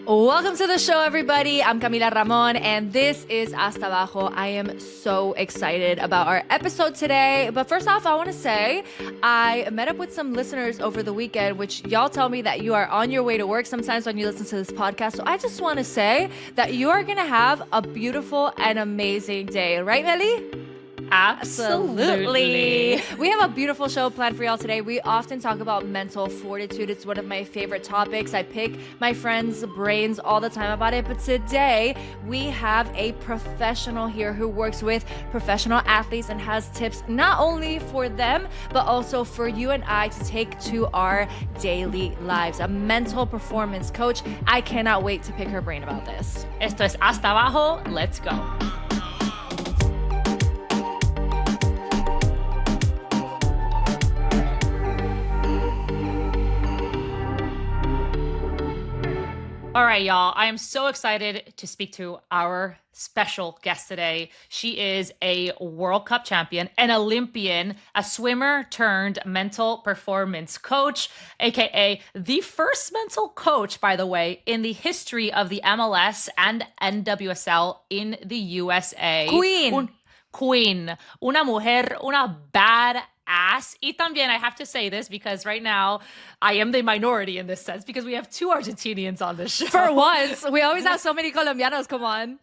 Welcome to the show, everybody. I'm Camila Ramon, and this is Hasta Abajo. I am so excited about our episode today. But first off, I want to say I met up with some listeners over the weekend, which y'all tell me that you are on your way to work sometimes when you listen to this podcast. So I just want to say that you are going to have a beautiful and amazing day. Right, Meli? Absolutely. We have a beautiful show planned for y'all today. We often talk about mental fortitude. It's one of my favorite topics. I pick my friends' brains all the time about it. But today we have a professional here who works with professional athletes and has tips not only for them, but also for you and I to take to our daily lives. A mental performance coach. I cannot wait to pick her brain about this. Esto es Hasta Abajo. Let's go. All right, y'all. I am so excited to speak to our special guest today. She is a World Cup champion, an Olympian, a swimmer turned mental performance coach, aka the first mental coach, by the way, in the history of the MLS and NWSL in the USA. Queen. Una mujer, una bad ass. Y también, I have to say this because right now I am the minority in this sense because we have two Argentinians on this show. For once, we always have so many Colombianos, come on.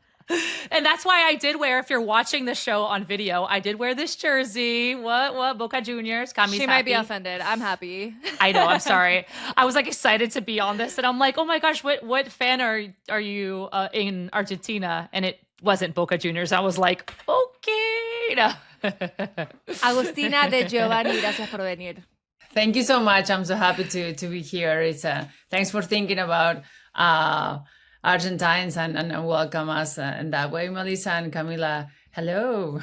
And that's why I did wear, if you're watching the show on video, I did wear this jersey. What? Boca Juniors. Cami's She might be offended. I'm happy. I know. I'm sorry. I was like excited to be on this, and I'm like, oh my gosh, what fan are you in Argentina? And it wasn't Boca Juniors. I was like, okay. No. Agustina de Giovanni, gracias por venir. Thank you so much. I'm so happy to be here. It's thanks for thinking about Argentines and welcome us in that way, Melissa and Camila. Hello.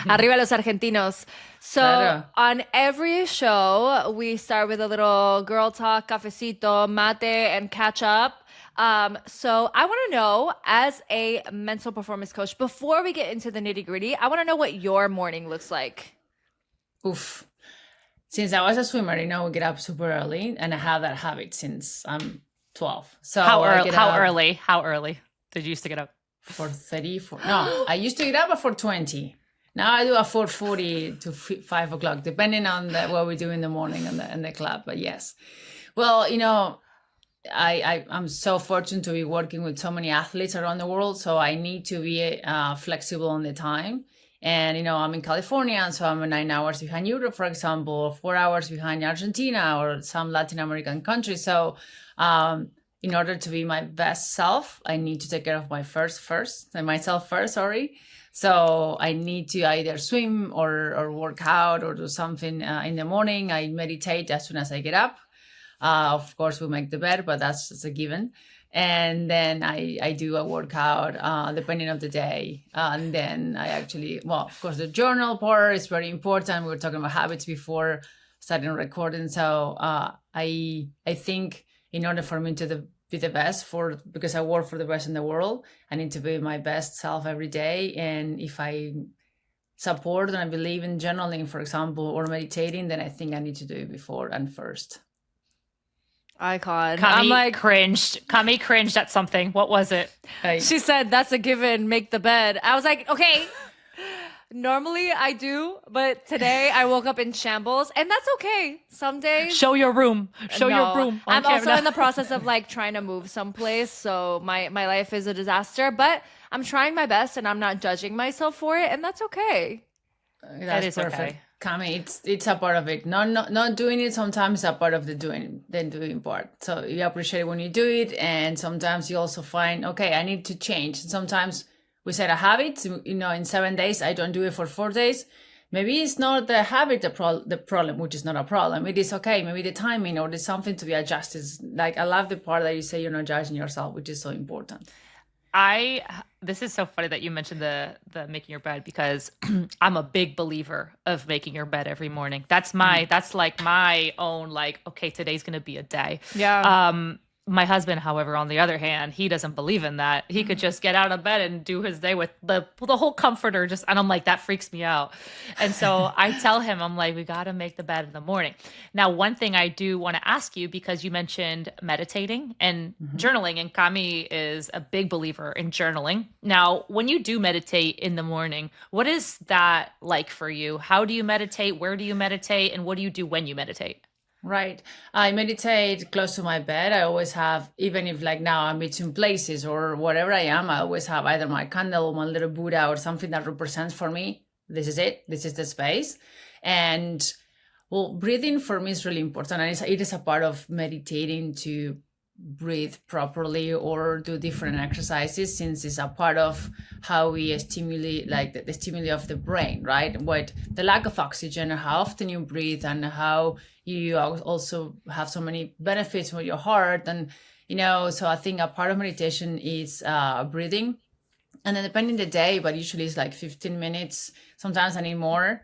Arriba los argentinos. So Claro. On every show, we start with a little girl talk, cafecito, mate, and catch up. So I want to know, as a mental performance coach, before we get into the nitty gritty, I want to know what your morning looks like. Oof. Since I was a swimmer, we get up super early, and I have that habit since I'm 12. So How I early? get How up early? How early did you used to get up? For 34. No, I used to get up at 4:20. Now I do a 4:40 to 5 o'clock, depending on what we do in the morning in the club. But yes, well, I'm so fortunate to be working with so many athletes around the world. So I need to be flexible on the time. And, I'm in California, and so I'm 9 hours behind Europe, for example, or 4 hours behind Argentina or some Latin American countries. So in order to be my best self, I need to take care of myself first, sorry. So I need to either swim or work out or do something in the morning. I meditate as soon as I get up. Of course, we make the bed, but that's a given. And then I do a workout depending on the day. And then I actually, of course, the journal part is very important. We were talking about habits before starting recording. So I think in order for me to be the best because I work for the best in the world, I need to be my best self every day. And if I support and I believe in journaling, for example, or meditating, then I think I need to do it before and first. Icon. Cami cringed at something. What was it? She said, that's a given, make the bed. I was like, okay. Normally I do, but today I woke up in shambles, and that's okay. Some days. Show your room. Show your room. I'm also in the process of trying to move someplace, so my life is a disaster, but I'm trying my best and I'm not judging myself for it, and that's okay. That is perfect. Okay. Cami, it's a part of it. Not doing it sometimes is a part of the doing part. So you appreciate it when you do it, and sometimes you also find, okay, I need to change. Sometimes we set a habit, in 7 days, I don't do it for 4 days. Maybe it's not the habit the problem, which is not a problem. It is okay. Maybe the timing or there's something to be adjusted. I love the part that you say you're not judging yourself, which is so important. This is so funny that you mentioned the making your bed, because I'm a big believer of making your bed every morning. That's like my own, okay, today's going to be a day. Yeah. My husband, however, on the other hand, he doesn't believe in that. He could just get out of bed and do his day with the whole comforter just, and I'm like, that freaks me out. And so I tell him, I'm like, we got to make the bed in the morning. Now, one thing I do want to ask you, because you mentioned meditating and journaling, and Cami is a big believer in journaling. Now, when you do meditate in the morning, what is that like for you? How do you meditate? Where do you meditate? And what do you do when you meditate? Right. I meditate close to my bed. I always have, even if like now I'm between places or whatever I am, I always have either my candle, my little Buddha, or something that represents for me, this is it, this is the space. And well, breathing for me is really important. And it is a part of meditating to breathe properly or do different exercises, since it's a part of how we stimulate, like the stimuli of the brain, right? What the lack of oxygen, how often you breathe, and how you also have so many benefits for your heart. And so I think a part of meditation is breathing. And then depending the day, but usually it's like 15 minutes, sometimes I need more,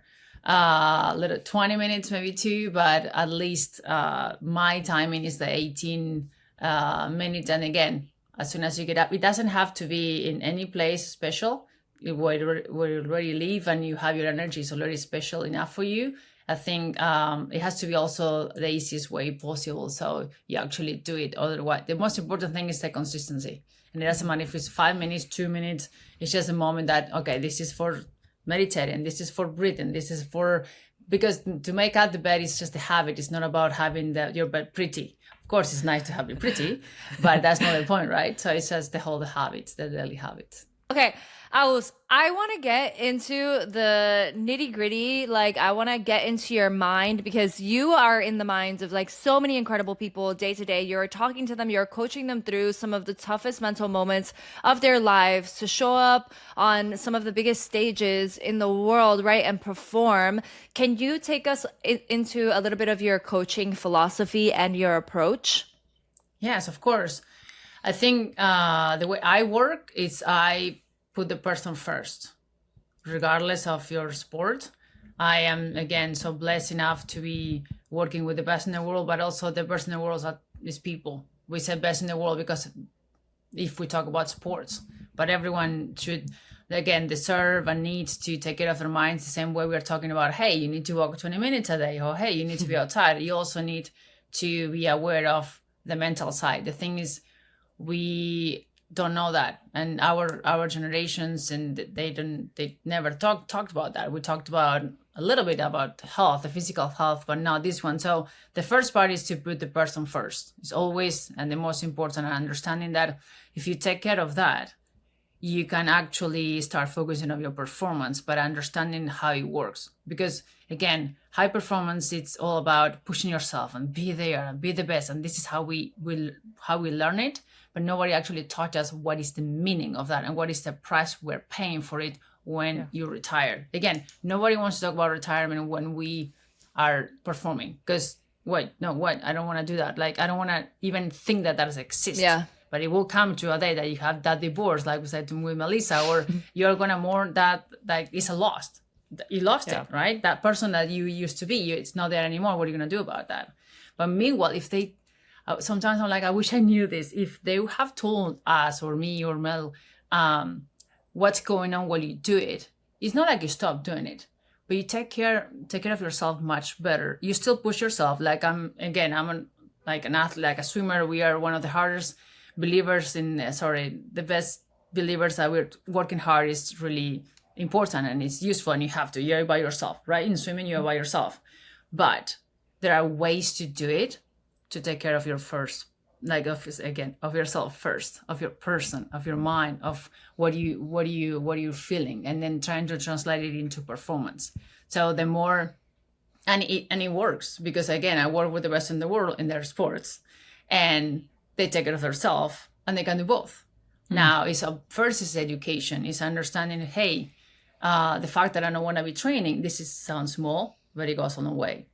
little 20 minutes maybe too, but at least my timing is the 18 minutes. And again, as soon as you get up, it doesn't have to be in any place special. Where you already live and you have your energy is already special enough for you. I think it has to be also the easiest way possible, so you actually do it. Otherwise, the most important thing is the consistency. And it doesn't matter if it's 5 minutes, 2 minutes. It's just a moment that, okay, this is for meditating, this is for breathing, this is for, because to make out the bed is just a habit. It's not about having your bed pretty. Of course, it's nice to have it pretty, but that's not the point, right? So it's just the habits, the daily habits. Okay, I want to get into the nitty gritty. Like, I want to get into your mind, because you are in the minds of like so many incredible people day to day. You're talking to them, you're coaching them through some of the toughest mental moments of their lives to show up on some of the biggest stages in the world, right? And perform. Can you take us into a little bit of your coaching philosophy and your approach? Yes, of course. I think the way I work is I put the person first, regardless of your sport. I am, again, so blessed enough to be working with the best in the world, but also the best in the world is people. We say best in the world because if we talk about sports, but everyone should, again, deserve and needs to take care of their minds the same way we're talking about, hey, you need to walk 20 minutes a day, or hey, you need to be outside. You also need to be aware of the mental side. The thing is, we don't know that, and our generations, and they never talked about that. We talked about a little bit about health, the physical health, but not this one. So the first part is to put the person first. It's always, and the most important, understanding that if you take care of that, you can actually start focusing on your performance, but understanding how it works. Because again, high performance, it's all about pushing yourself and be there and be the best. And this is how we learn it. But nobody actually taught us what is the meaning of that and what is the price we're paying for it when you retire. Again, nobody wants to talk about retirement when we are performing, because I don't want to do that. Like, I don't want to even think that does exist. Yeah. But it will come to a day that you have that divorce, like we said with Melissa, or you're going to mourn that, like, it's a lost. You lost it, right? That person that you used to be, it's not there anymore. What are you going to do about that? But meanwhile, if they, sometimes I'm like, I wish I knew this. If they have told us, or me or Mel, what's going on while you do it, it's not like you stop doing it, but you take care of yourself much better. You still push yourself. Like I'm an athlete, like a swimmer. We are one of the hardest believers the best believers that we're working hard is really important and it's useful, and you're by yourself, right? In swimming, you're by yourself. But there are ways to do it, to take care of your first, of yourself first, of your person, of your mind, of what you're feeling, and then trying to translate it into performance. So the more, and it works, because again, I work with the best in the world in their sports, and they take care of themselves, and they can do both. Now, first is education, is understanding, hey, the fact that I don't want to be training, sounds small, but it goes a long way.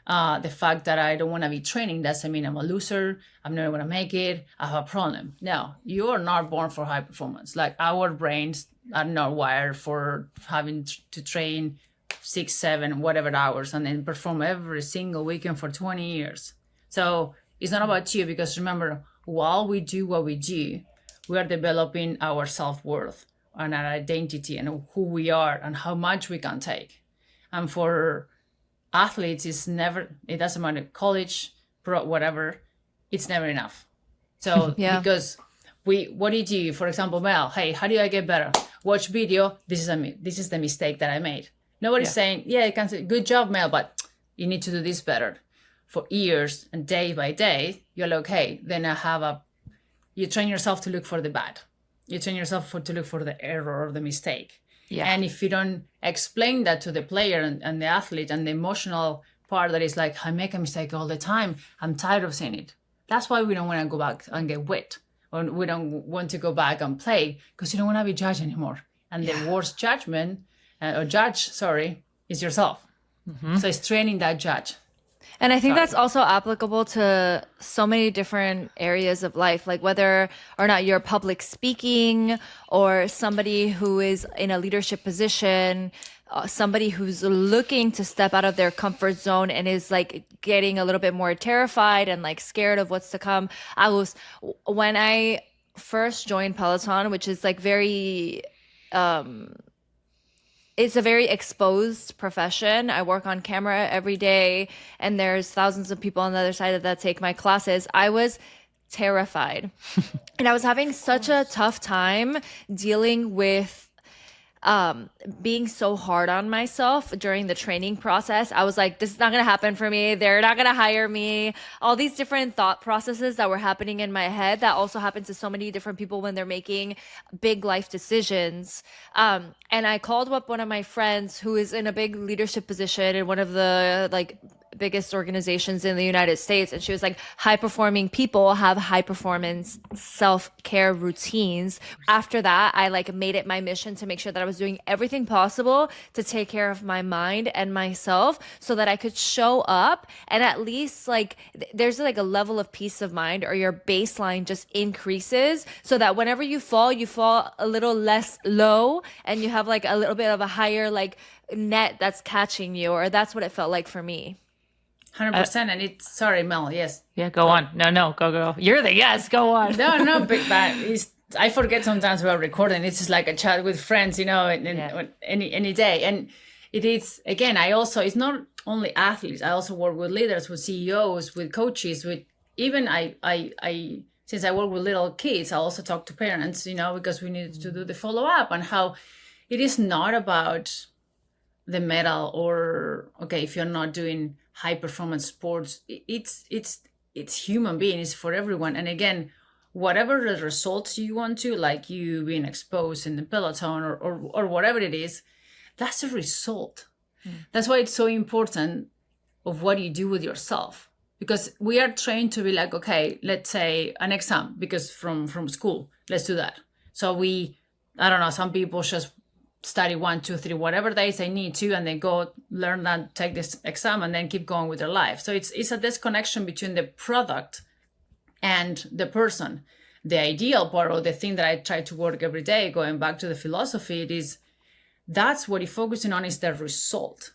The fact that I don't want to be training doesn't mean I'm a loser, I'm never going to make it, I have a problem. No, you are not born for high performance. Like, our brains are not wired for having to train 6, 7, whatever hours and then perform every single weekend for 20 years. So it's not about you, because remember, while we do what we do, we are developing our self-worth and our identity and who we are and how much we can take. And for athletes, it doesn't matter, college, pro, whatever, it's never enough. So because what do you do? For example, Mel, hey, how do I get better? Watch video. This is the mistake that I made. Nobody's saying, you can say, good job, Mel, but you need to do this better. For years and day by day, you're like, okay, then you train yourself to look for the bad. You train yourself to look for the error or the mistake. Yeah. And if you don't explain that to the player and the athlete and the emotional part that is like, I make a mistake all the time, I'm tired of seeing it. That's why we don't want to go back and get wet. Or we don't want to go back and play because you don't want to be judged anymore. And the worst judge, is yourself. Mm-hmm. So it's training that judge. And I think that's also applicable to so many different areas of life, like whether or not you're public speaking or somebody who is in a leadership position, somebody who's looking to step out of their comfort zone and is like getting a little bit more terrified and like scared of what's to come. When I first joined Peloton, which is like very, it's a very exposed profession. I work on camera every day and there's thousands of people on the other side that take my classes. I was terrified and I was having such a tough time dealing with being so hard on myself during the training process. I was like, this is not going to happen for me. They're not going to hire me. All these different thought processes that were happening in my head that also happen to so many different people when they're making big life decisions. And I called up one of my friends who is in a big leadership position in one of the like biggest organizations in the United States. And she was like, high performing people have high performance self-care routines. After that, I like made it my mission to make sure that I was doing everything possible to take care of my mind and myself so that I could show up and at least like there's like a level of peace of mind or your baseline just increases so that whenever you fall a little less low and you have like a little bit of a higher like net that's catching you, or that's what it felt like for me. 100%. And it's, sorry, Mel, yes. Yeah, go on. No, go. You're the yes, go on. No, big bad. I forget sometimes about recording. It's just like a chat with friends, any day. And it is, again, it's not only athletes. I also work with leaders, with CEOs, with coaches, with even I since I work with little kids, I also talk to parents, because we need to do the follow-up on how it is not about the medal or, okay, if you're not doing high performance sports, it's human beings for everyone. And again, whatever the results you want to, like you being exposed in the Peloton or whatever it is, that's a result. That's why it's so important of what you do with yourself, because we are trained to be like, okay, let's say an exam, because from school, let's do that. So I don't know, some people just study 1, 2, 3, whatever days they need to, and they go learn that, take this exam, and then keep going with their life. So it's a disconnection between the product and the person. The ideal part, or the thing that I try to work every day, going back to the philosophy, it is that's what you're focusing on, is the result.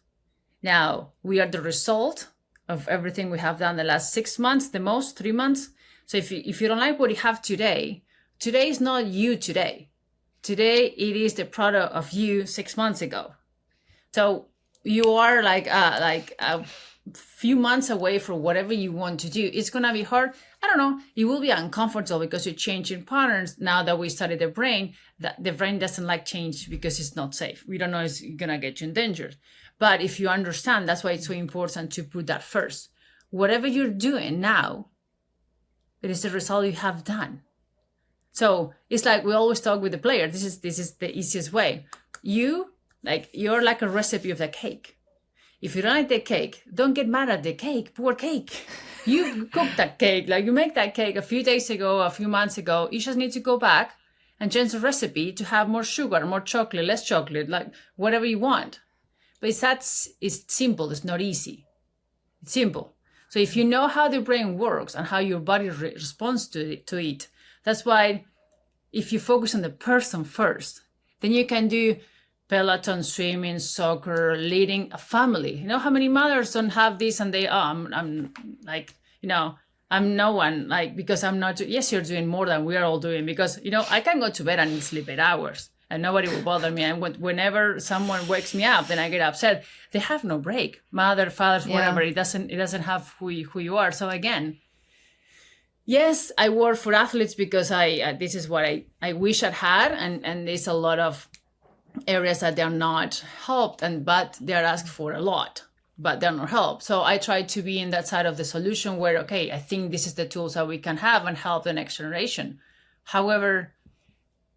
Now, we are the result of everything we have done the last 6 months, the most 3 months. So if you don't like what you have today is not you today. Today, it is the product of you 6 months ago. So you are like a few months away from whatever you want to do. It's going to be hard. I don't know. You will be uncomfortable because you're changing patterns. Now that we study the brain, that the brain doesn't like change because it's not safe. We don't know it's going to get you in danger. But if you understand, that's why it's so important to put that first. Whatever you're doing now, it is the result you have done. So it's like we always talk with the player. This is the easiest way. You're like a recipe of the cake. If you don't like the cake, don't get mad at the cake. Poor cake. You cooked that cake. Like you make that cake a few days ago, a few months ago. You just need to go back and change the recipe to have more sugar, more chocolate, less chocolate, like whatever you want. But it's simple. It's not easy. It's simple. So if you know how the brain works and how your body responds to it, that's why if you focus on the person first, then you can do Peloton, swimming, soccer, leading a family. You know how many mothers don't have this and they, I'm like, I'm no one, like, because I'm not, yes, you're doing more than we are all doing, because, I can go to bed and sleep 8 hours and nobody will bother me. And whenever someone wakes me up, then I get upset. They have no break. Mother, fathers, whatever. It doesn't have who you are. So again, yes, I work for athletes because this is what I wish I'd had. And there's a lot of areas that they're not helped, but they're asked for a lot, but they're not helped. So I try to be in that side of the solution where, okay, I think this is the tools that we can have and help the next generation. However,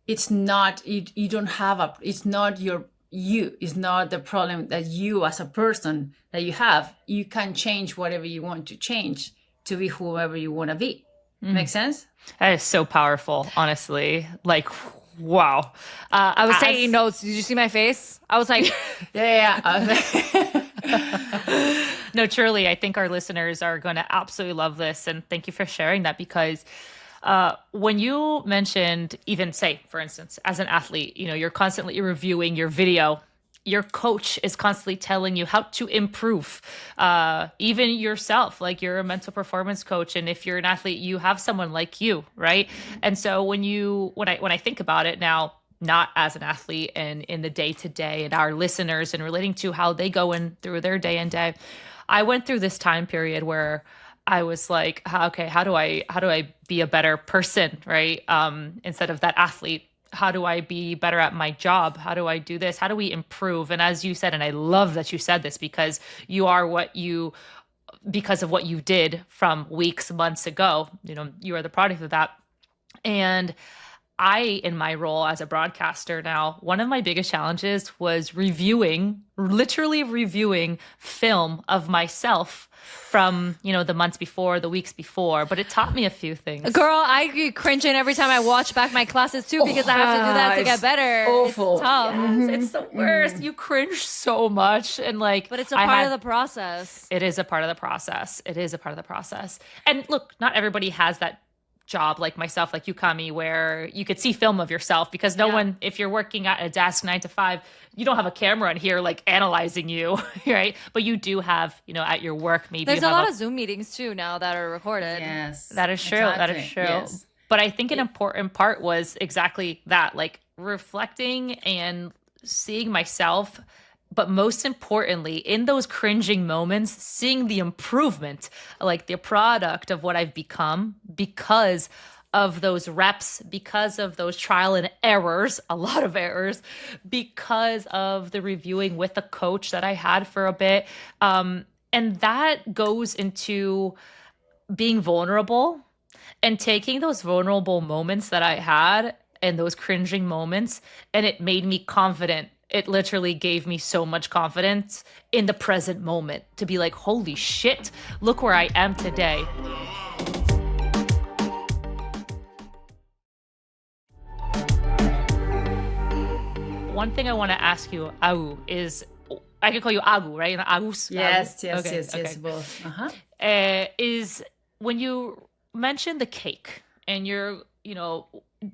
it's not, you don't have it's not it's not the problem that you as a person that you have. You can change whatever you want to change to be whoever you want to be. Make sense? That is so powerful, honestly. Like, wow. I was taking notes. Did you see my face? I was like, yeah. No, truly, I think our listeners are going to absolutely love this. And thank you for sharing that, because when you mentioned, even say, for instance, as an athlete, you're constantly reviewing your video. Your coach is constantly telling you how to improve, even yourself, like you're a mental performance coach. And if you're an athlete, you have someone like you, right? And so when I think about it now, not as an athlete and in the day to day and our listeners and relating to how they go in through their day and day, I went through this time period where I was like, okay, how do I be a better person, right? Instead of that athlete. How do I be better at my job? How do I do this? How do we improve? And as you said, and I love that you said this, because you are because of what you did from weeks, months ago, you are the product of that. And I, in my role as a broadcaster now, one of my biggest challenges was literally reviewing film of myself from, the months before, the weeks before, but it taught me a few things. Girl, I get cringing every time I watch back my classes too, because I have to do that to get better. Awful. It's tough. Yes, it's the worst. You cringe so much. And but it's a part of the process. It is a part of the process. And look, not everybody has that job like myself, like you, Cami, where you could see film of yourself, because no one, if you're working at a desk 9 to 5, you don't have a camera in here like analyzing you, right? But you do have, at your work, maybe there's a lot of Zoom meetings too now that are recorded. Yes, that is true. Exactly. That is true. Yes. But I think an important part was exactly that, like reflecting and seeing myself. But most importantly, in those cringing moments, seeing the improvement, like the product of what I've become because of those reps, because of those trial and errors, a lot of errors, because of the reviewing with a coach that I had for a bit. And that goes into being vulnerable and taking those vulnerable moments that I had and those cringing moments, and it made me confident. It literally gave me so much confidence in the present moment to be like, holy shit, look where I am today. One thing I want to ask you, Agu, is, I can call you Agu, right? Agus? Yes, Agu? yes, Okay, yes, okay. yes, both. Is when you mention the cake and you're,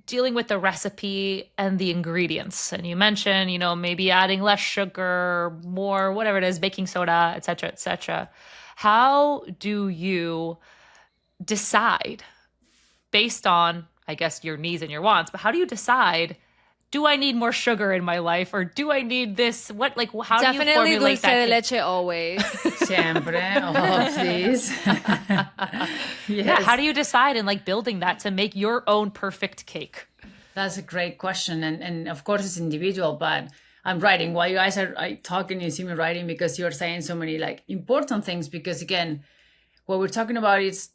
dealing with the recipe and the ingredients, and you mention, maybe adding less sugar, more, whatever it is, baking soda, et cetera, how do you decide based on, I guess, your needs and your wants, but how do you decide, do I need more sugar in my life, or do I need this? What, like, how do you formulate that? Definitely dulce de leche always. Siempre. Oh, please. Yes. Yeah, how do you decide in like building that to make your own perfect cake? That's a great question. And of course it's individual, but I'm writing. While you guys are talking, you see me writing because you're saying so many like important things, because again, what we're talking about is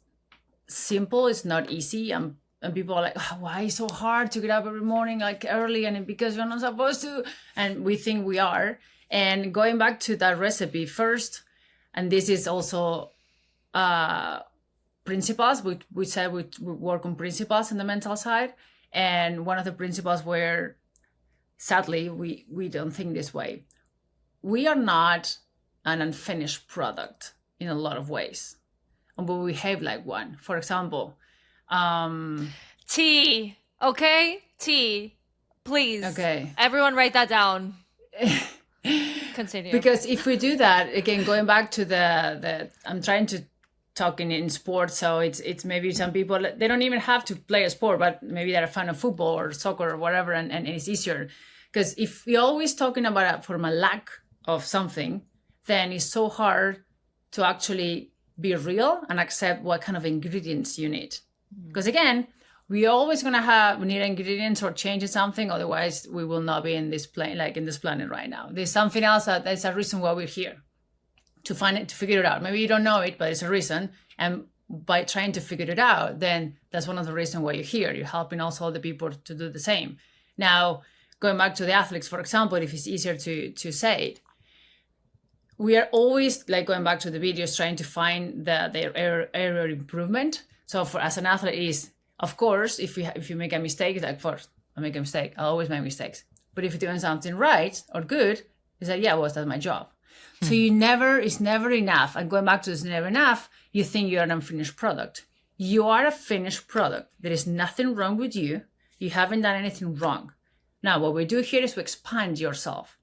simple. It's not easy. And people are like, oh, why is it so hard to get up every morning like early? And because we're not supposed to. And we think we are. And going back to that recipe first, and this is also principles. We said we work on principles in the mental side. And one of the principles where, sadly, we don't think this way. We are not an unfinished product in a lot of ways. But we behave like one. For example, Tea. Okay? Tea. Please. Okay. Everyone write that down. Continue. Because if we do that, again, going back to the I'm trying to talking in sports. So it's maybe some people, they don't even have to play a sport, but maybe they're a fan of football or soccer or whatever, and it's easier. Because if we're always talking about it from a lack of something, then it's so hard to actually be real and accept what kind of ingredients you need. Because again, we're always gonna need ingredients or changing something, otherwise we will not be in this planet right now. There's something else that's a reason why we're here. To find it, to figure it out. Maybe you don't know it, but it's a reason. And by trying to figure it out, then that's one of the reasons why you're here. You're helping also other people to do the same. Now, going back to the athletes, for example, if it's easier to say it, we are always like going back to the videos, trying to find their area of improvement. So for as an athlete is, of course, if you make a mistake, like first, I make a mistake. I always make mistakes. But if you're doing something right or good, it's like, yeah, well, that's my job. So it's never enough. And going back to this never enough, you think you're an unfinished product. You are a finished product. There is nothing wrong with you. You haven't done anything wrong. Now, what we do here is to expand yourself.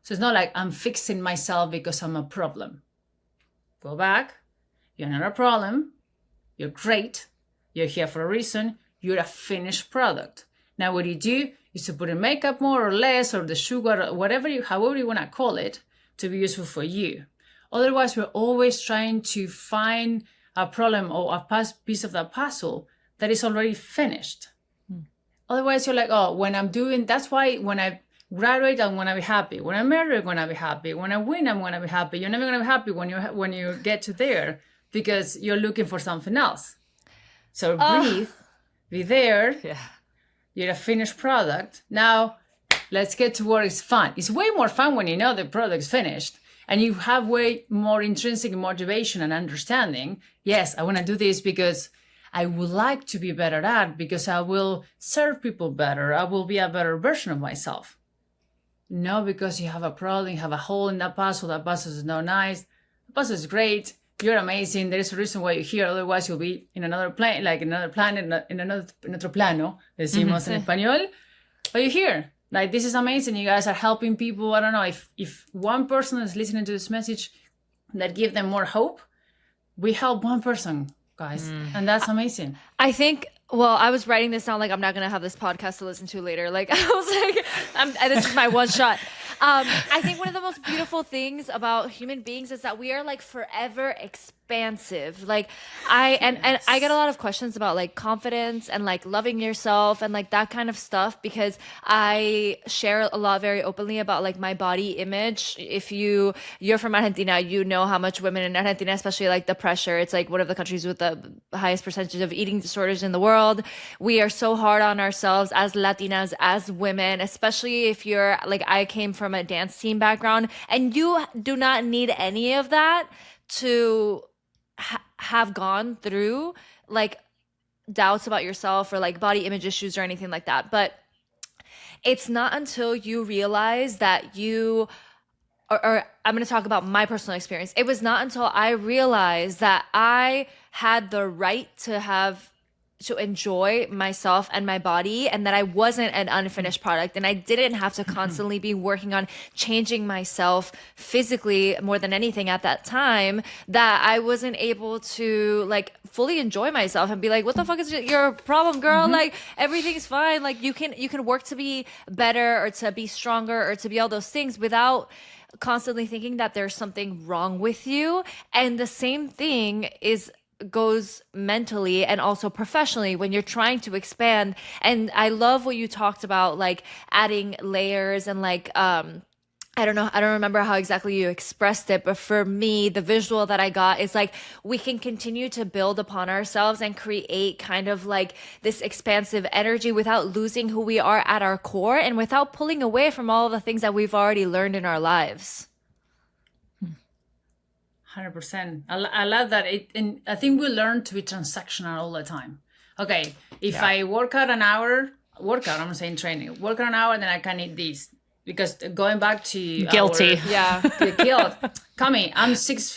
So it's not like I'm fixing myself because I'm a problem. Go back. You're not a problem. You're great. You're here for a reason. You're a finished product. Now, what you do is to put in makeup more or less, or the sugar, or however you want to call it, to be useful for you. Otherwise, we're always trying to find a problem or a piece of that puzzle that is already finished. Otherwise, you're like, oh, that's why when I graduate, I'm going to be happy. When I'm married, I'm going to be happy. When I win, I'm going to be happy. You're never going to be happy when you get to there, because you're looking for something else. So breathe, be there. Yeah. You're a finished product. Now, let's get to where it's fun. It's way more fun when you know the product's finished and you have way more intrinsic motivation and understanding. Yes, I want to do this because I would like to be better at, because I will serve people better. I will be a better version of myself. No, because you have a problem, you have a hole in that puzzle. That puzzle is not nice. The puzzle is great. You're amazing. There is a reason why you're here. Otherwise, you'll be in another planet, like another planet, in another plano, decimos en español. But you're here. Like, this is amazing. You guys are helping people. I don't know, if one person is listening to this message that give them more hope, we help one person, guys. And that's amazing. I think, well, I was writing this down, like, I'm not going to have this podcast to listen to later. Like, I was like, this is my one shot. I think one of the most beautiful things about human beings is that we are like forever expansive. Like and I get a lot of questions about like confidence and like loving yourself and like that kind of stuff, because I share a lot very openly about like my body image. If you're from Argentina, you know how much women in Argentina, especially like the pressure, it's like one of the countries with the highest percentage of eating disorders in the world. We are so hard on ourselves as Latinas, as women, especially if you're like, I came from a dance team background, and you do not need any of that to have gone through like doubts about yourself or like body image issues or anything like that. But it's not until you realize that you or I'm going to talk about my personal experience. It was not until I realized that I had the right to enjoy myself and my body, and that I wasn't an unfinished product, and I didn't have to constantly be working on changing myself physically more than anything at that time, that I wasn't able to like fully enjoy myself and be like, what the fuck is your problem, girl? Like, everything's fine. Like, you can work to be better or to be stronger or to be all those things without constantly thinking that there's something wrong with you. And the same thing goes mentally and also professionally when you're trying to expand. And I love what you talked about, like adding layers and like I don't remember how exactly you expressed it, but for me, the visual that I got is like, we can continue to build upon ourselves and create kind of like this expansive energy without losing who we are at our core and without pulling away from all of the things that we've already learned in our lives. 100%. I love that. And I think we learn to be transactional all the time. Okay, if I work out an hour, I'm saying training, work out an hour, then I can eat this. Because going back to guilty, the guilt. Cami, I'm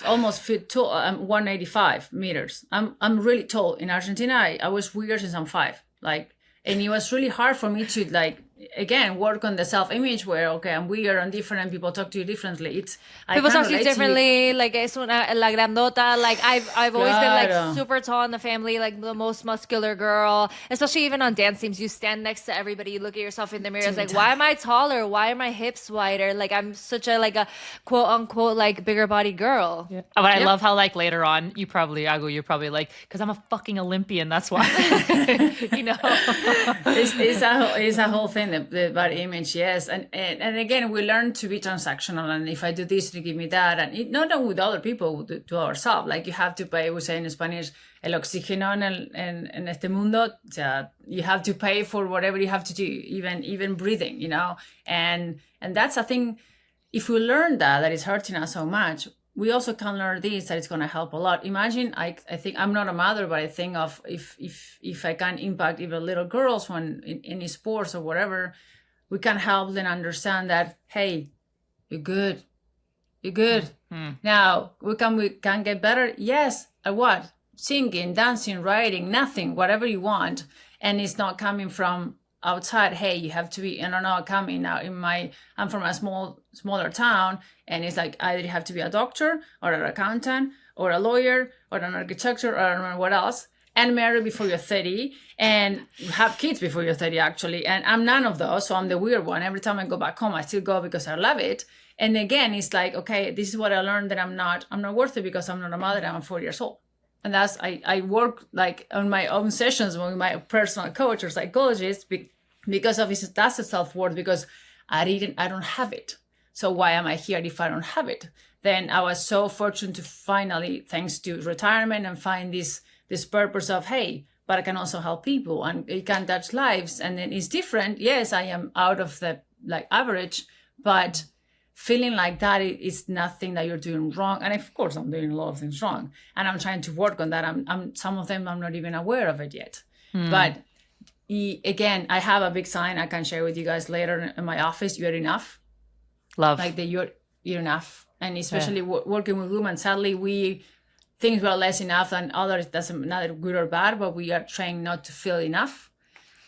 almost feet tall. I'm 185 meters. I'm really tall. In Argentina, I was weird since I'm 5. Like, and it was really hard for me to like again, work on the self-image where, okay, I'm weird, I'm different, and people talk to you differently. People talk to you differently, like es una la grandota. Like I've always been like super tall in the family, like the most muscular girl. Especially even on dance teams, you stand next to everybody, you look at yourself in the mirror, it's like, why am I taller? Why are my hips wider? Like I'm such a like a quote unquote like bigger body girl. Yeah. But I love how like later on you're probably like, because I'm a fucking Olympian, that's why. You know. It's a whole thing, the body image, yes. And again, we learn to be transactional, and if I do this, you give me that, and not only with other people, to ourselves. Like you have to pay, we say in Spanish, el oxígeno en este mundo. You have to pay for whatever you have to do, even breathing, you know. And that's a thing. If we learn that is hurting us so much, we also can learn this, that it's going to help a lot. Imagine, I think I'm not a mother, but I think of if I can impact even little girls when in any sports or whatever, we can help them understand that, hey, you're good. Mm-hmm. Now we can get better. Yes, at what? Singing, dancing, writing, nothing, whatever you want, and it's not coming from outside. Hey, you have to be, I don't know, coming now I'm from a smaller town, and it's like either you have to be a doctor or an accountant or a lawyer or an architect or I don't know what else, and marry before you're 30 and have kids before you're 30 actually. And I'm none of those, so I'm the weird one. Every time I go back home, I still go because I love it. And again, it's like, okay, this is what I learned, that I'm not worth it because I'm not a mother, I'm 4 years old. And that's, I work like on my own sessions with my personal coach or psychologist because of that's a self-worth, because I don't have it. So why am I here if I don't have it? Then I was so fortunate to finally, thanks to retirement, and find this purpose of, hey, but I can also help people and it can touch lives. And then it's different. Yes, I am out of the like average, but feeling like that is nothing that you're doing wrong. And of course, I'm doing a lot of things wrong, and I'm trying to work on that. I'm some of them I'm not even aware of it yet. But again, I have a big sign I can share with you guys later in my office. You're enough. Love. Like you're enough. And especially working with women, sadly, we think we're less enough than others. That's not good or bad, but we are trained not to feel enough.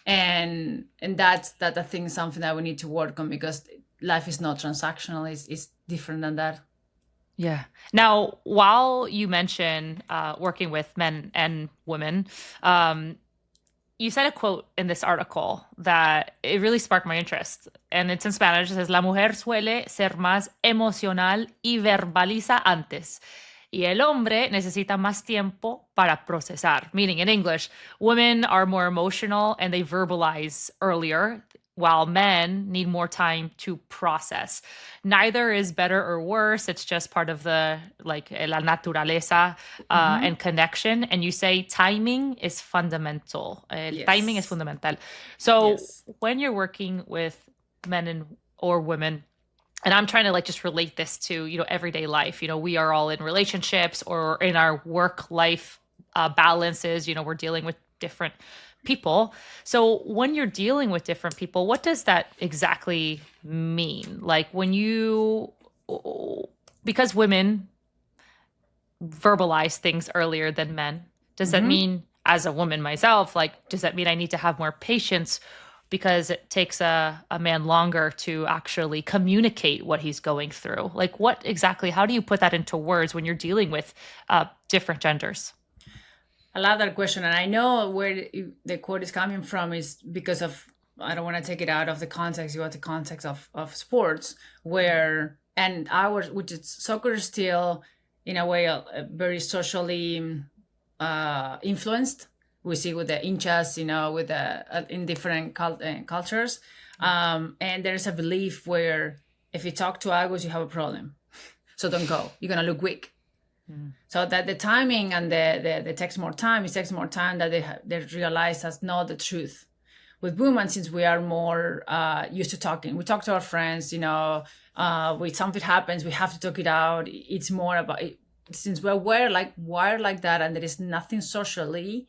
And that's I think something that we need to work on, because life is not transactional. It's different than that. Yeah. Now, while you mention working with men and women, you said a quote in this article that it really sparked my interest. And it's in Spanish. It says, la mujer suele ser más emocional y verbaliza antes. Y el hombre necesita más tiempo para procesar. Meaning in English, women are more emotional and they verbalize earlier, while men need more time to process. Neither is better or worse. It's just part of the, like, la naturaleza and connection. And you say timing is fundamental. Yes. Timing is fundamental. So when you're working with men or women, and I'm trying to like just relate this to, you know, everyday life. You know, we are all in relationships or in our work life balances. You know, we're dealing with different people. So when you're dealing with different people, what does that exactly mean? Like when because women verbalize things earlier than men, does that mean, as a woman myself, like, does that mean I need to have more patience because it takes a man longer to actually communicate what he's going through? Like what exactly, how do you put that into words when you're dealing with different genders? I love that question. And I know where the quote is coming from is because of, I don't want to take it out of the context, you got the context of sports where, and ours, which is soccer is still in a way very socially influenced. We see with the hinchas, you know, with the in different cultures. And there's a belief where if you talk to Agus, you have a problem. So don't go, you're going to look weak. So that the timing and the takes more time, it takes more time that they realize that's not the truth. With women, since we are more used to talking, we talk to our friends, you know, when something happens, we have to talk it out. It's more about it, since we're wired like that, and there is nothing socially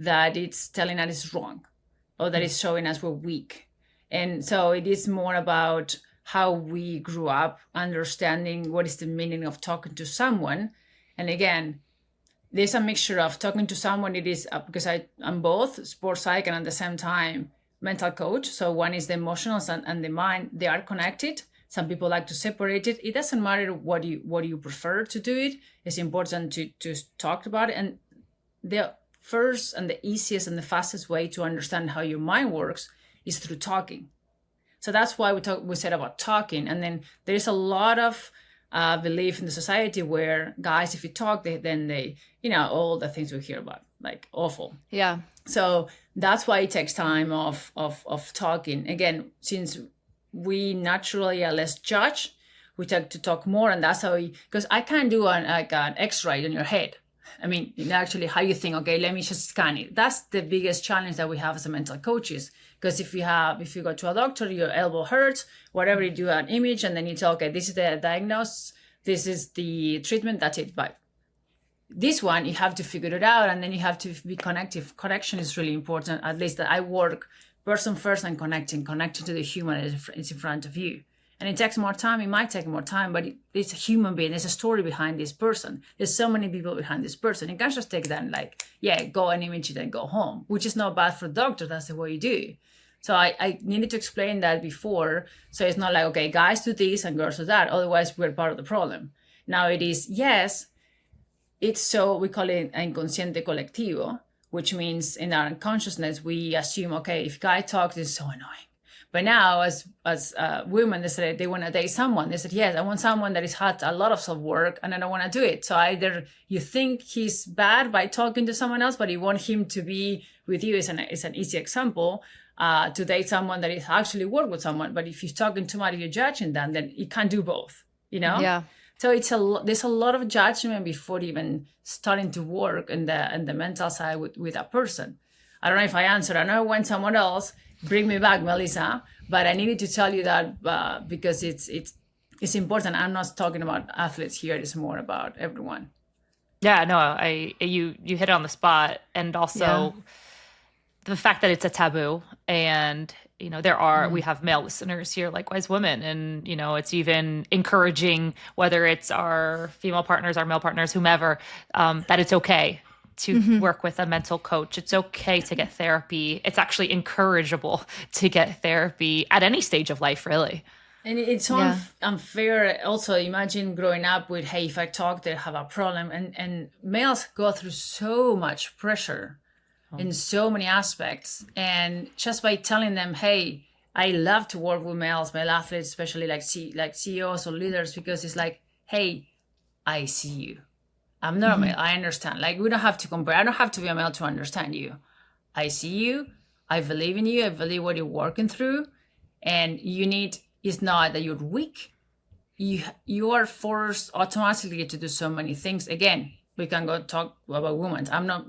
that it's telling us it's wrong or that it's showing us we're weak. And so it is more about how we grew up, understanding what is the meaning of talking to someone. And again, there's a mixture of talking to someone. It is because I'm both sports psych and at the same time, mental coach. So one is the emotions and the mind. They are connected. Some people like to separate it. It doesn't matter what you prefer to do it. It's important to talk about it. And the first and the easiest and the fastest way to understand how your mind works is through talking. So that's why we said about talking. And then there is a lot of belief in the society where guys, if you talk, then they, all the things we hear about, like awful. Yeah. So that's why it takes time of talking. Again, since we naturally are less judged, we tend to talk more, and that's how because I can't do an X-ray on your head. I mean, actually how you think, okay, let me just scan it. That's the biggest challenge that we have as a mental coaches. Because if you go to a doctor, your elbow hurts, whatever, you do an image and then you tell, okay, this is the diagnosis, this is the treatment, that's it, bye. This one, you have to figure it out, and then you have to be connective. Connection is really important. At least that I work person first and connecting to the human that is in front of you. And it takes more time. It might take more time, but it's a human being. There's a story behind this person. There's so many people behind this person. You can't just take that and go and image it and go home, which is not bad for the doctor. That's the way you do. So I needed to explain that before. So it's not like, okay, guys do this and girls do that. Otherwise, we're part of the problem. Now it is, yes, it's so, we call it inconsciente colectivo, which means in our consciousness, we assume, okay, if guy talks, it's so annoying. But now, as women, they said they want to date someone. They said, yes, I want someone that has had a lot of self-work and I don't want to do it. So either you think he's bad by talking to someone else, but you want him to be with you. It's an easy example to date someone that is actually work with someone. But if you're talking too much, you're judging them, then you can't do both, Yeah. So there's a lot of judgment before even starting to work in the mental side with a person. I don't know if I answered. I know when someone else bring me back, Melissa, but I needed to tell you that because it's important. I'm not talking about athletes here. It's more about everyone. Yeah, no, you hit it on the spot, and also the fact that it's a taboo, and we have male listeners here, likewise women, and it's even encouraging, whether it's our female partners, our male partners, whomever, that it's okay to work with a mental coach. It's okay to get therapy. It's actually encourageable to get therapy at any stage of life, really. And it's unfair. Also, imagine growing up with, hey, if I talk, they have a problem. And males go through so much pressure in so many aspects. And just by telling them, hey, I love to work with male athletes, especially like CEOs or leaders, because it's like, hey, I see you. I'm not a male. I understand. We don't have to compare. I don't have to be a male to understand you. I see you. I believe in you. I believe what you're working through. And it's not that you're weak. You are forced automatically to do so many things. Again, we can go talk about women. I'm not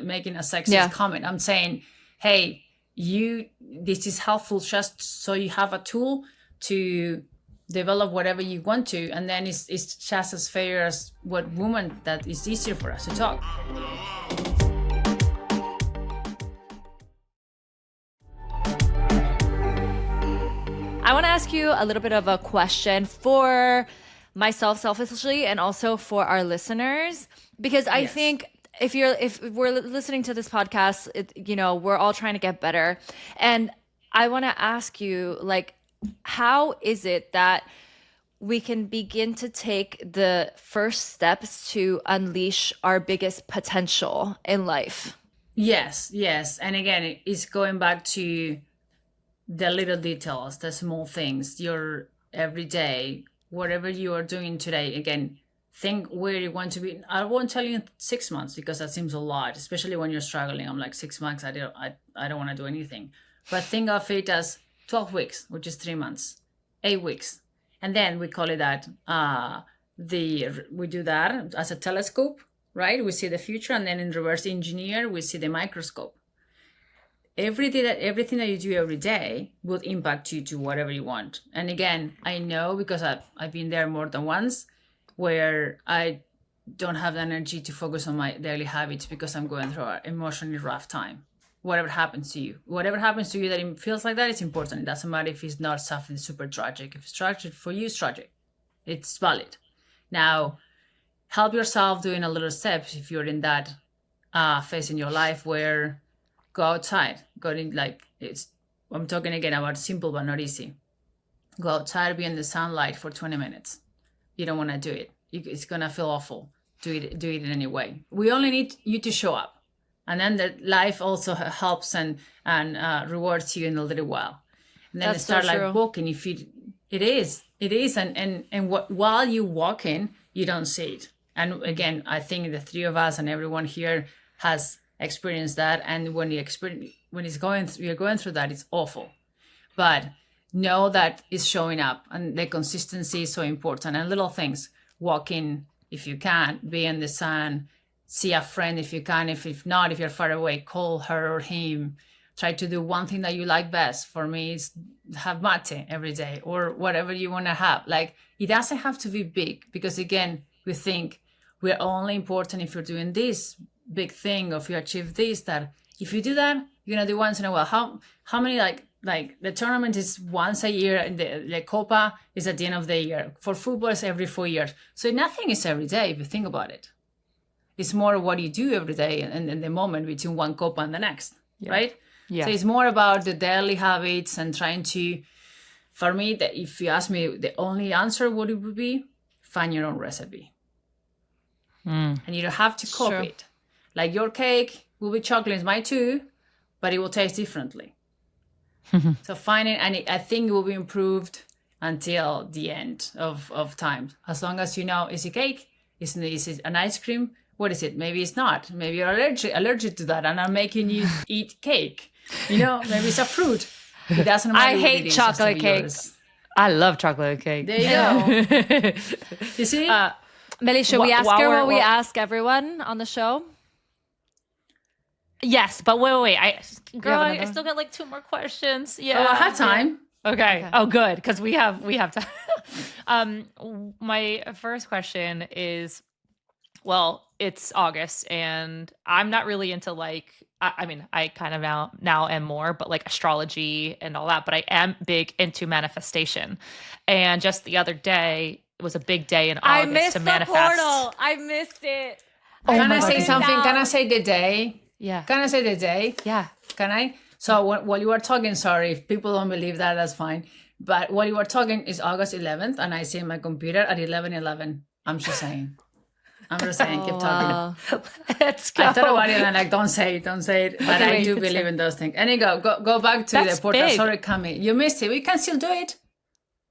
making a sexist comment. I'm saying, hey, this is helpful just so you have a tool to develop whatever you want to, and then it's just as fair as what woman that is easier for us to talk. I want to ask you a little bit of a question for myself selfishly and also for our listeners, because I think if we're listening to this podcast, we're all trying to get better, and I want to ask you, how is it that we can begin to take the first steps to unleash our biggest potential in life? Yes. And again, it's going back to the little details, the small things, your everyday, whatever you are doing today. Again, think where you want to be. I won't tell you 6 months because that seems a lot, especially when you're struggling. I'm like 6 months, I don't want to do anything. But think of it as 12 weeks, which is 3 months, 8 weeks. And then we call it that, we do that as a telescope, right? We see the future, and then in reverse engineer, we see the microscope. Everything that you do every day will impact you to whatever you want. And again, I know because I've been there more than once where I don't have the energy to focus on my daily habits because I'm going through an emotionally rough time. Whatever happens to you that it feels like that, it's important. It doesn't matter if it's not something super tragic. If it's tragic for you, it's tragic. It's valid. Now, help yourself doing a little steps if you're in that phase in your life where go outside, I'm talking again about simple but not easy. Go outside, be in the sunlight for 20 minutes. You don't want to do it. It's going to feel awful. Do it anyway. We only need you to show up. And then the life also helps and rewards you in a little while. And then That's start so true. like walking. It is. And while you're walking, you don't see it. And again, I think the three of us and everyone here has experienced that. And when you're going through that, it's awful. But know that it's showing up, and the consistency is so important. And little things, walking if you can, be in the sun, see a friend if you can. If not, if you're far away, call her or him. Try to do one thing that you like best. For me, is have mate every day or whatever you want to have. Like, it doesn't have to be big, because again, we think we're only important if you're doing this big thing, or if you achieve this, that. If you do that, you're gonna do once in a while. How many like the tournament is once a year, and the Copa is at the end of the year. For football, it's every 4 years. So nothing is every day if you think about it. It's more what you do every day and the moment between one Copa and the next, right? Yeah. So it's more about the daily habits and trying to, for me, that if you ask me, the only answer what it would be, find your own recipe. And you don't have to copy it. Like your cake will be chocolate, mine too, but it will taste differently. So find it, and I think it will be improved until the end of time. As long as you know, is it cake? Is it an ice cream? What is it? Maybe it's not. Maybe you're allergic to that, and I'm making you eat cake. Maybe it's a fruit. It doesn't matter. I hate chocolate cake. I love chocolate cake. There you go. You see? Meli, should we ask while her we're- what we ask everyone on the show? Yes, but wait. I another one? still got like 2 more questions. Yeah. I have time. Okay. Oh, good, because we have time. My first question is, well, it's August, and I'm not really into like, I mean, I kind of now am more, but like astrology and all that. But I am big into manifestation, and just the other day, it was a big day in August I missed to the manifest. portal. I missed it. Can I my say goodness. something? Can I say the day? Yeah. Can I say the day? Yeah. Can I? So while you were talking, sorry, if people don't believe that, that's fine. But while you were talking, is August 11th, and I see in my computer at 11:11. I'm just saying. Keep talking. Wow. Let's go. I thought about it and like, don't say it. But I wait, do it's believe in those things. Anyway, go back to That's the portal. big. Sorry, Cami. You missed it. We can still do it.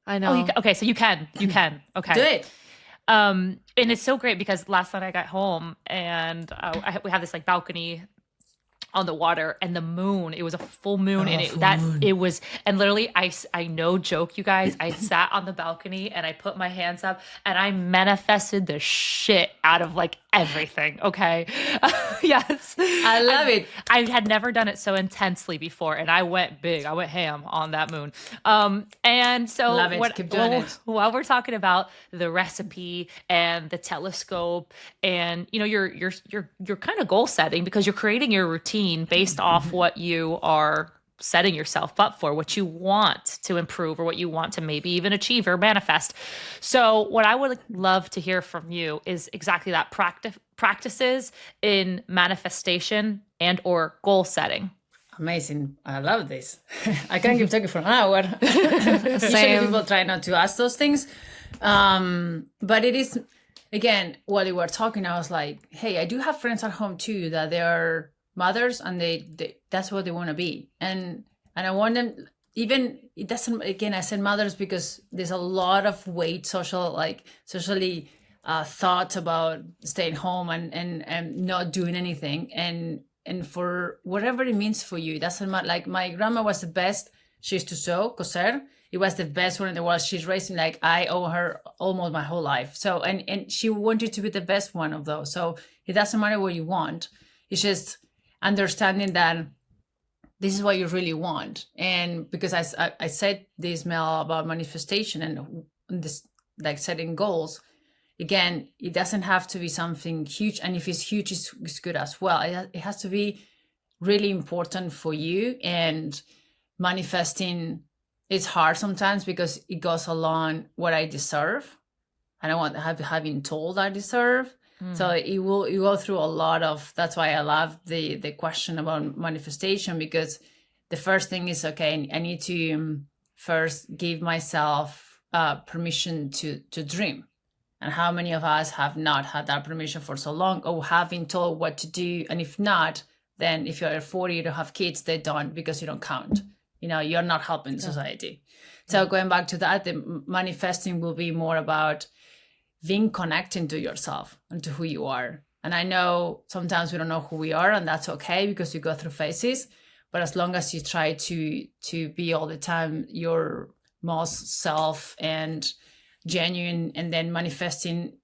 I know. Okay, so you can. Okay. Do it. And it's so great because last night I got home and we have this like balcony on the water, and the moon, it was a full moon, it was, and literally I no joke, you guys, I sat on the balcony and I put my hands up and I manifested the shit out of like everything. Okay. Yes. I love it. I had never done it so intensely before, and I went big. I went ham on that moon. And so Love it. Keep doing it. while we're talking about the recipe and the telescope, and you're kind of goal setting, because you're creating your routine based off what you are setting yourself up for, what you want to improve or what you want to maybe even achieve or manifest. So what I would love to hear from you is exactly that, practices in manifestation and or goal setting. Amazing. I love this. I can keep talking for an hour. Usually people try not to ask those things. But it is, again, while you were talking, I was like, hey, I do have friends at home too that they are mothers, and they that's what they want to be. And I want them, even, it doesn't, again, I said mothers because there's a lot of weight, socially thoughts about staying home and not doing anything. And for whatever it means for you, it doesn't matter. Like, my grandma was the best. She used to coser. It was the best one in the world. She's raising, like, I owe her almost my whole life. So, and she wanted to be the best one of those. So it doesn't matter what you want. It's just understanding that this is what you really want. And because I said this, Mel, about manifestation and this, like, setting goals. Again, it doesn't have to be something huge. And if it's huge, it's good as well. It has to be really important for you. And manifesting is hard sometimes because it goes along what I deserve. I don't want to have been told I deserve. So you go through a lot of, that's why I love the question about manifestation, because the first thing is, okay, I need to first give myself permission to dream. And how many of us have not had that permission for so long, or have been told what to do? And if not, then if you're 40, you don't have kids, they don't, because you don't count. You're not helping society. So going back to that, the manifesting will be more about being connecting to yourself and to who you are. And I know sometimes we don't know who we are, and that's okay, because you go through phases. But as long as you try to be all the time your most self and genuine, and then manifesting,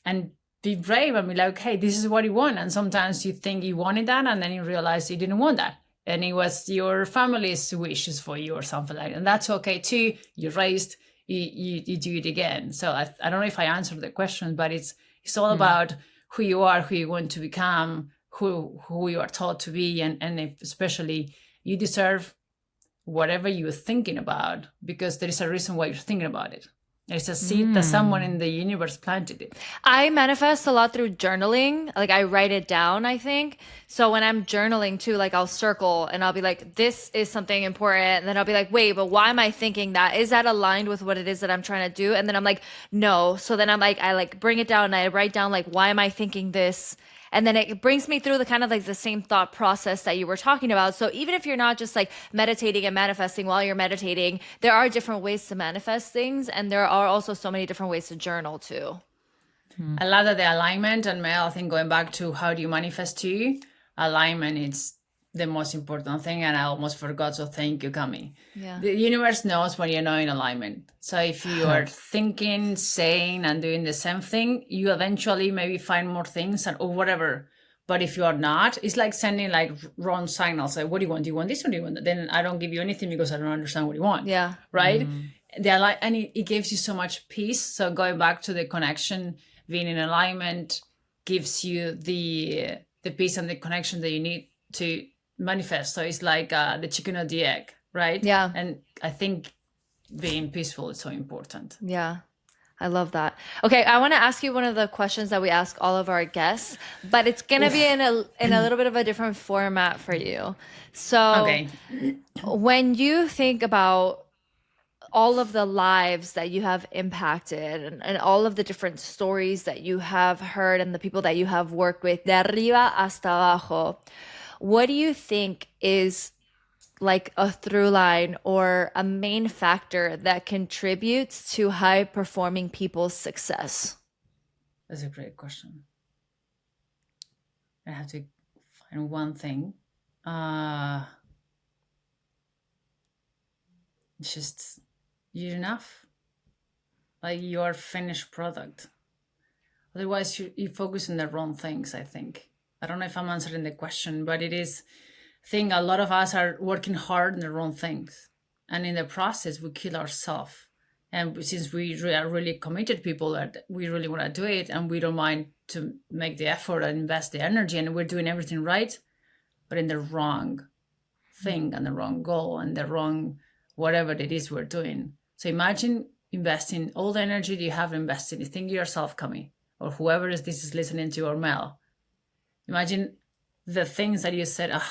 and be brave and be like, okay, this is what you want. And sometimes you think you wanted that, and then you realize you didn't want that, and it was your family's wishes for you or something like that. And that's okay too. You're raised, you do it again. So I don't know if I answered the question, but it's all about who you are, who you want to become, who you are taught to be, and if especially you deserve whatever you're thinking about, because there is a reason why you're thinking about it. There's a seed that someone in the universe planted it. I manifest a lot through journaling. Like, I write it down, I think. So when I'm journaling too, like, I'll circle and I'll be like, this is something important. And then I'll be like, wait, but why am I thinking that? Is that aligned with what it is that I'm trying to do? And then I'm like, no. So then I bring it down and I write down, like, why am I thinking this? And then it brings me through the kind of like the same thought process that you were talking about. So even if you're not just like meditating and manifesting while you're meditating, there are different ways to manifest things. And there are also so many different ways to journal too. I love that the alignment, and Mel, I think going back to how do you manifest to you, alignment is the most important thing. And I almost forgot, so thank you, Cami. Yeah. The universe knows when you're not in alignment. So if you are thinking, saying, and doing the same thing, you eventually maybe find more things or whatever. But if you are not, it's like sending like wrong signals. Like, what do you want? Do you want this or do you want that? Then I don't give you anything because I don't understand what you want. Yeah. Right? And it gives you so much peace. So going back to the connection, being in alignment gives you the peace and the connection that you need to manifest. So it's like the chicken or the egg, right? Yeah. And I think being peaceful is so important. Yeah. I love that. Okay, I want to ask you one of the questions that we ask all of our guests, but it's going to be in a little bit of a different format for you. So Okay. when you think about all of the lives that you have impacted and all of the different stories that you have heard and the people that you have worked with, de arriba hasta abajo, what do you think is like a through line or a main factor that contributes to high performing people's success? That's a great question. I have to find one thing. It's just you're enough. Like, your finished product. Otherwise, you focus on the wrong things, I think. I don't know if I'm answering the question, but it is. I think a lot of us are working hard on the wrong things. And in the process, we kill ourselves. And since we are really committed people, that we really want to do it, and we don't mind to make the effort and invest the energy, and we're doing everything right, but in the wrong thing and the wrong goal and the wrong whatever it is we're doing. So imagine investing all the energy you have invested. You think yourself, Cami, or whoever is this is listening to, or Mel. Imagine the things that you said,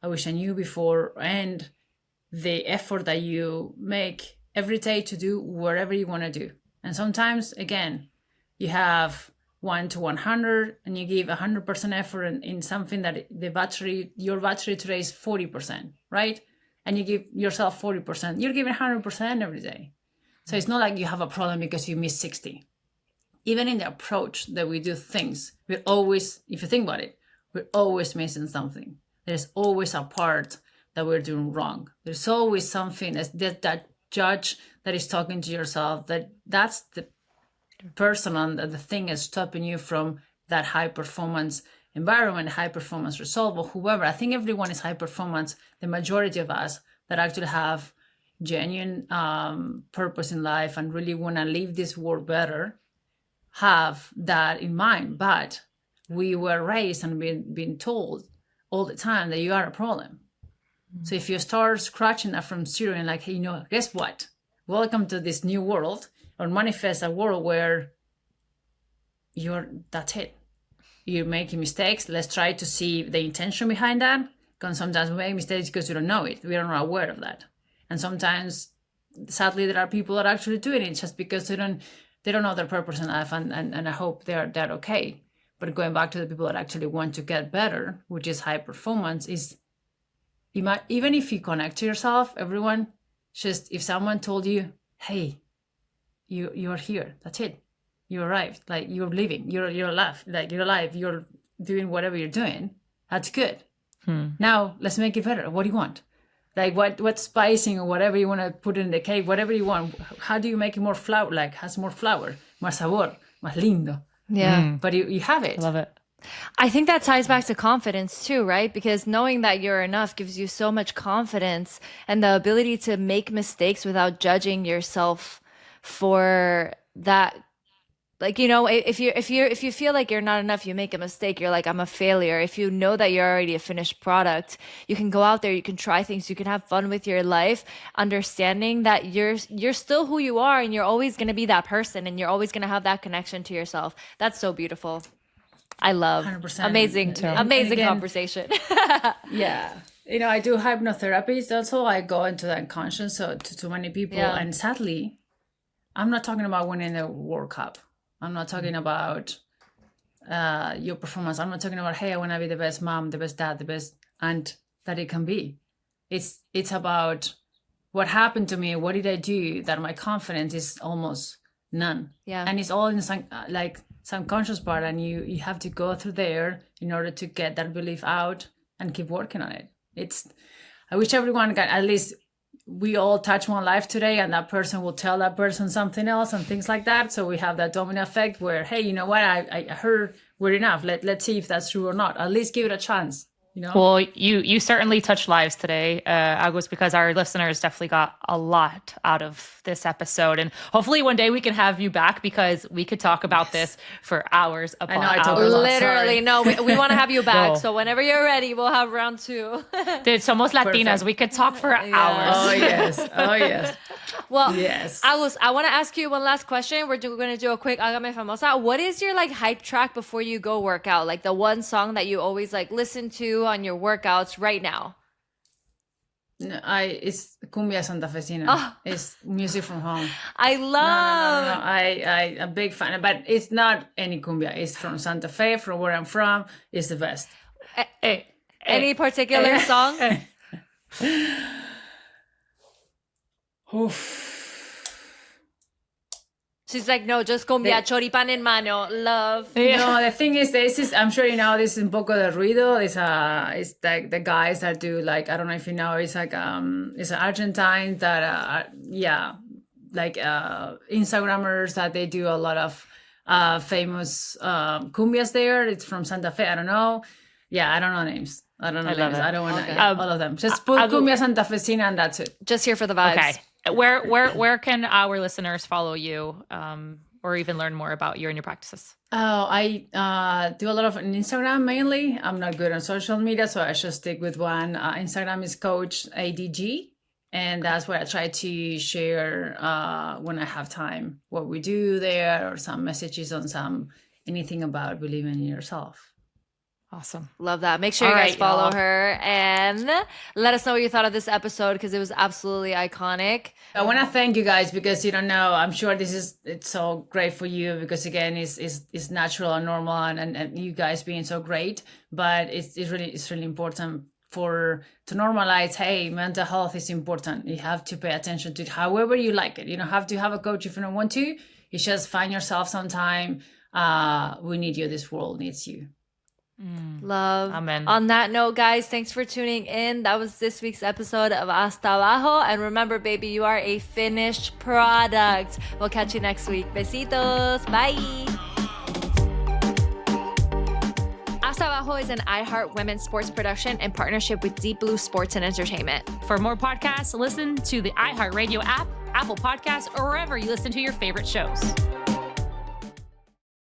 I wish I knew before, and the effort that you make every day to do whatever you want to do. And sometimes, again, you have 1 to 100 and you give 100% effort in something that your battery today is 40%, right? And you give yourself 40%. You're giving 100% every day. So it's not like you have a problem because you miss 60. Even in the approach that we do things, we're always, if you think about it, we're always missing something. There's always a part that we're doing wrong. There's always something that judge that is talking to yourself, that's the person and the thing is stopping you from that high performance environment, high performance result, or whoever. I think everyone is high performance. The majority of us that actually have genuine purpose in life and really want to live this world better have that in mind. But we were raised and been told all the time that you are a problem. So if you start scratching that from zero and like, hey, guess what? Welcome to this new world, or manifest a world where that's it. You're making mistakes. Let's try to see the intention behind that. Because sometimes we make mistakes because we don't know it. We are not aware of that. And sometimes, sadly, there are people that are actually doing it just because they don't know their purpose in life, and I hope they're okay. But going back to the people that actually want to get better, which is high performance, is even if you connect to yourself, everyone, just if someone told you, hey, you're here, that's it. You arrived, like you're living, you're alive, like you're alive, you're doing whatever you're doing, that's good. Now let's make it better. What do you want? Like what spicing or whatever you want to put in the cake, whatever you want. How do you make it more flour, like has more flour, más sabor, más lindo? Yeah. But you have it. I love it. I think that ties back to confidence too, right? Because knowing that you're enough gives you so much confidence and the ability to make mistakes without judging yourself for that. Like, you know, if you feel like you're not enough, you make a mistake, you're like, I'm a failure. If you know that you're already a finished product, you can go out there, you can try things, you can have fun with your life, understanding that you're still who you are and you're always going to be that person and you're always going to have that connection to yourself. That's so beautiful. I love 100%. amazing again, conversation. Yeah. You know, I do hypnotherapy. Also, I go into that conscience to many people. Yeah. And sadly, I'm not talking about winning the World Cup. I'm not talking about your performance. I'm not talking about, hey, I want to be the best mom, the best dad, the best aunt that it can be. It's about what happened to me. What did I do that my confidence is almost none? Yeah. And it's all in some subconscious part, and you have to go through there in order to get that belief out and keep working on it. I wish everyone can, at least we all touch one life today, and that person will tell that person something else and things like that. So we have that domino effect where, hey, you know what? I heard we're enough. Let's see if that's true or not. At least give it a chance. You know? Well, you certainly touched lives today, Agus, because our listeners definitely got a lot out of this episode. And hopefully one day we can have you back because we could talk about this for hours upon I talk a hours. lot. Literally, no, we want to have you back. No. So whenever you're ready, we'll have round 2. Dude, somos Latinas. Perfect. We could talk for hours. Oh, yes. Oh, yes. Well, Yes. I want to ask you one last question. We're going to do a quick Hágame Famosa. What is your like hype track before you go work out? Like the one song that you always like listen to on your workouts right now? No, it's cumbia santafesina. Oh. It's music from home. I love. No. I'm a big fan, but it's not any cumbia. It's from Santa Fe, from where I'm from. It's the best. Hey, Any particular song? Oof. She's like, no, just cumbia, choripan en mano, love. No, the thing is, I'm sure you know this is un poco de ruido. It's like the guys that do like, I don't know if you know, it's like it's an Argentine that like Instagrammers that they do a lot of famous cumbias there. It's from Santa Fe. I don't know. Yeah, I don't know names. I don't know names. I don't want to all of them. Just put cumbia santafesina and that's it. Just here for the vibes. Okay. Where can our listeners follow you or even learn more about you and your practices? Oh, I do a lot of on Instagram mainly. I'm not good on social media, so I should stick with one. Instagram is Coach ADG, and that's where I try to share when I have time what we do there or some messages on anything about believing in yourself. Awesome. Love that. Make sure All you guys right, follow y'all. her and let us know what you thought of this episode because it was absolutely iconic. I want to thank you guys because you don't know. I'm sure it's so great for you because again, it's natural and normal and you guys being so great. But it's really important to normalize. Hey, mental health is important. You have to pay attention to it, however you like it. You don't have to have a coach if you don't want to. You just find yourself sometime. We need you. This world needs you. Love. Amen. On that note, guys, thanks for tuning in. That was this week's episode of Hasta Abajo. And remember, baby, you are a finished product. We'll catch you next week. Besitos. Bye. Hasta Abajo is an iHeart women's sports production in partnership with Deep Blue Sports and Entertainment. For more podcasts, listen to the iHeart Radio app, Apple Podcasts, or wherever you listen to your favorite shows.